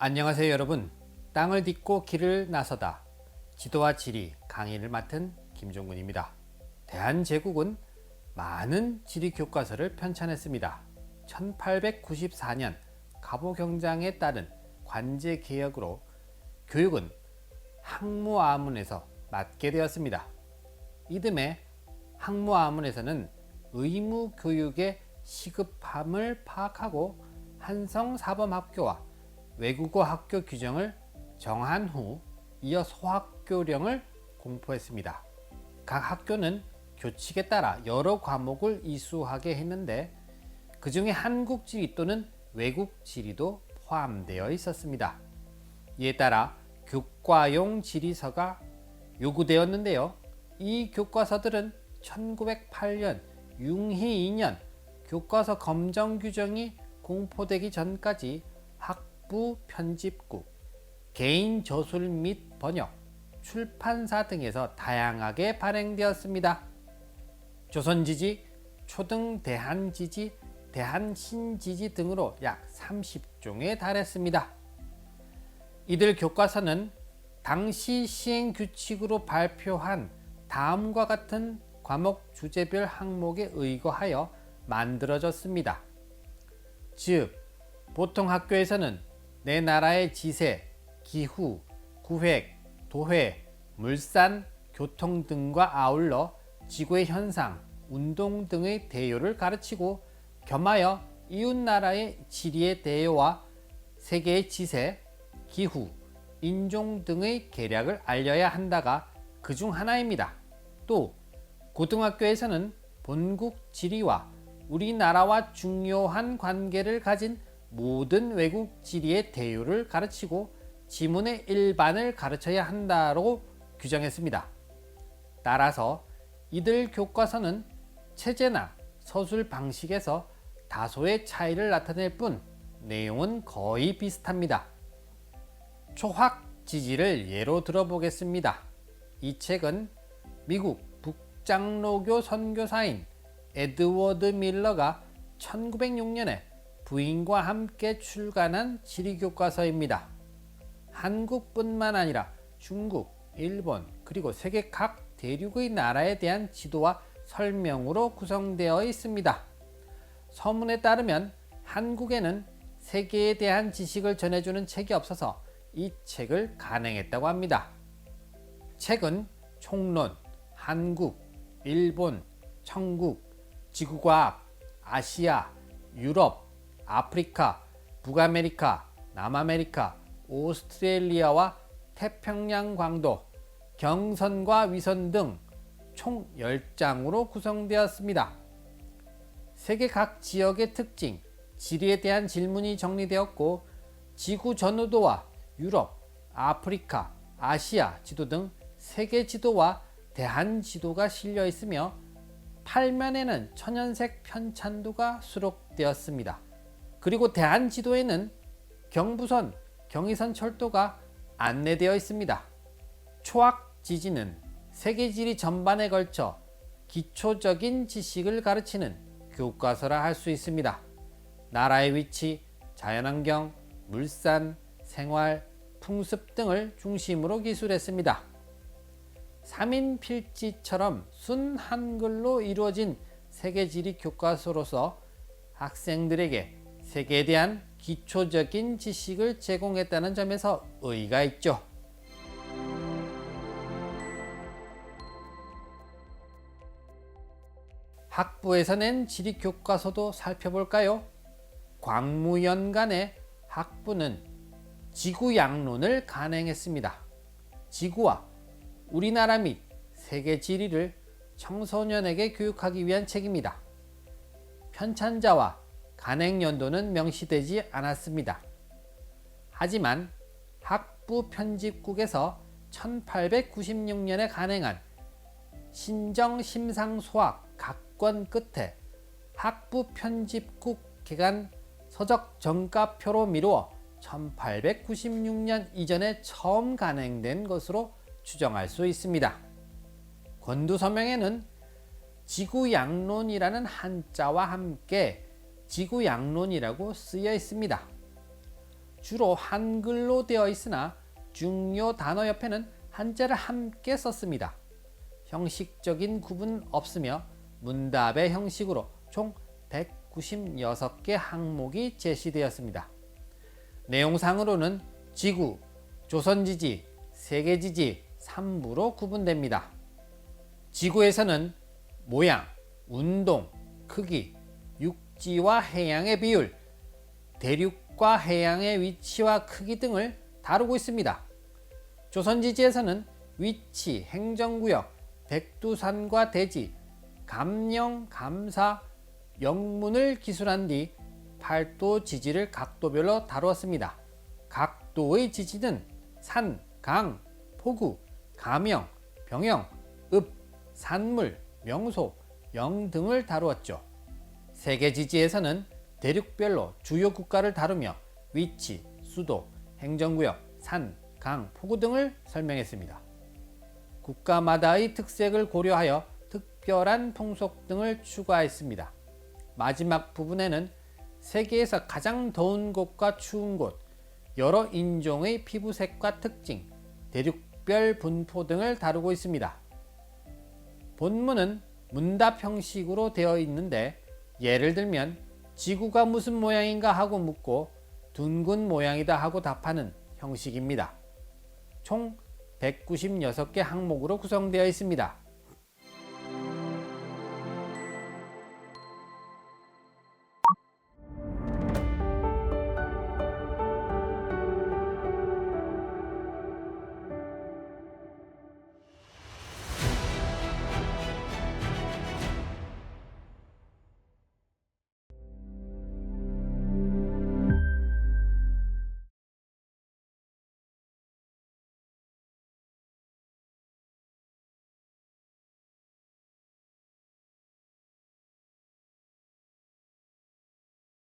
안녕하세요 여러분. 땅을 딛고 길을 나서다 지도와 지리 강의를 맡은 김종근입니다. 대한제국은 많은 지리 교과서를 편찬했습니다. 1894년 갑오경장에 따른 관제개혁으로 교육은 학무아문에서 맡게 되었습니다. 이듬해 학무아문에서는 의무교육의 시급함을 파악하고 한성사범학교와 외국어 학교 규정을 정한 후 이어 소학교령을 공포했습니다. 각 학교는 교칙에 따라 여러 과목을 이수하게 했는데 그 중에 한국지리 또는 외국지리도 포함되어 있었습니다. 이에 따라 교과용 지리서가 요구되었는데요. 이 교과서들은 1908년 융희 2년 교과서 검정 규정이 공포되기 전까지 학부 편집국, 개인 저술 및 번역, 출판사 등에서 다양하게 발행되었습니다. 조선지지, 초등 대한지지, 대한신지지 등으로 약 30종에 달했습니다. 이들 교과서는 당시 시행규칙으로 발표한 다음과 같은 과목 주제별 항목에 의거하여 만들어졌습니다. 즉, 보통 학교에서는 내 나라의 지세, 기후, 구획, 도회, 물산, 교통 등과 아울러 지구의 현상, 운동 등의 대요를 가르치고 겸하여 이웃 나라의 지리의 대요와 세계의 지세, 기후, 인종 등의 계략을 알려야 한다가 그중 하나입니다. 또 고등학교에서는 본국 지리와 우리나라와 중요한 관계를 가진 모든 외국 지리의 대요를 가르치고 지문의 일반을 가르쳐야 한다고 규정했습니다. 따라서 이들 교과서는 체제나 서술 방식에서 다소의 차이를 나타낼 뿐 내용은 거의 비슷합니다. 초학지지를 예로 들어보겠습니다. 이 책은 미국 북장로교 선교사인 에드워드 밀러가 1906년에 부인과 함께 출간한 지리교과서입니다. 한국뿐만 아니라 중국, 일본, 그리고 세계 각 대륙의 나라에 대한 지도와 설명으로 구성되어 있습니다. 서문에 따르면 한국에는 세계에 대한 지식을 전해주는 책이 없어서 이 책을 간행했다고 합니다. 책은 총론, 한국, 일본, 천국, 지구과학, 아시아, 유럽, 아프리카, 북아메리카, 남아메리카, 오스트레일리아와 태평양 광도, 경선과 위선 등 총 10장으로 구성되었습니다. 세계 각 지역의 특징, 지리에 대한 질문이 정리되었고 지구 전후도와 유럽, 아프리카, 아시아 지도 등 세계 지도와 대한 지도가 실려 있으며 8면에는 천연색 편찬도가 수록되었습니다. 그리고 대한 지도에는 경부선, 경의선 철도가 안내되어 있습니다. 초학 지지는 세계 지리 전반에 걸쳐 기초적인 지식을 가르치는 교과서라 할 수 있습니다. 나라의 위치, 자연환경, 물산, 생활, 풍습 등을 중심으로 기술했습니다. 3인 필지처럼 순 한글로 이루어진 세계지리 교과서로서 학생들에게 세계에 대한 기초적인 지식을 제공했다는 점에서 의의가 있죠. 학부에서 낸 지리 교과서도 살펴볼까요? 광무연간의 학부는 지구양론을 간행했습니다. 지구와 우리나라 및 세계 지리를 청소년에게 교육하기 위한 책입니다. 편찬자와 간행 연도는 명시되지 않았습니다. 하지만 학부 편집국에서 1896년에 간행한 신정심상소학 각권 끝에 학부 편집국 개간 서적 정가표로 미루어 1896년 이전에 처음 간행된 것으로 추정할 수 있습니다. 권두서명에는 지구양론이라는 한자와 함께 지구양론이라고 쓰여 있습니다. 주로 한글로 되어 있으나 중요 단어 옆에는 한자를 함께 썼습니다. 형식적인 구분 없으며 문답의 형식으로 총 196개 항목이 제시되었습니다. 내용상으로는 지구, 조선지지, 세계지지 3부로 구분됩니다. 지구에서는 모양, 운동, 크기, 육지와 해양의 비율, 대륙과 해양의 위치와 크기 등을 다루고 있습니다. 조선지지에서는 위치, 행정구역, 백두산과 대지, 감령, 감사, 영문을 기술한 뒤 팔도 지지를 각도별로 다루었습니다. 각도의 지지는 산, 강, 포구, 가명, 병영, 읍, 산물, 명소, 영 등을 다루었죠. 세계지지에서는 대륙별로 주요 국가를 다루며 위치, 수도, 행정구역, 산, 강, 포구 등을 설명했습니다. 국가마다의 특색을 고려하여 특별한 풍속 등을 추가했습니다. 마지막 부분에는 세계에서 가장 더운 곳과 추운 곳, 여러 인종의 피부색과 특징, 대륙별 분포 등을 다루고 있습니다. 본문은 문답 형식으로 되어 있는데 예를 들면 지구가 무슨 모양인가 하고 묻고 둥근 모양이다 하고 답하는 형식입니다. 총 196개 항목으로 구성되어 있습니다.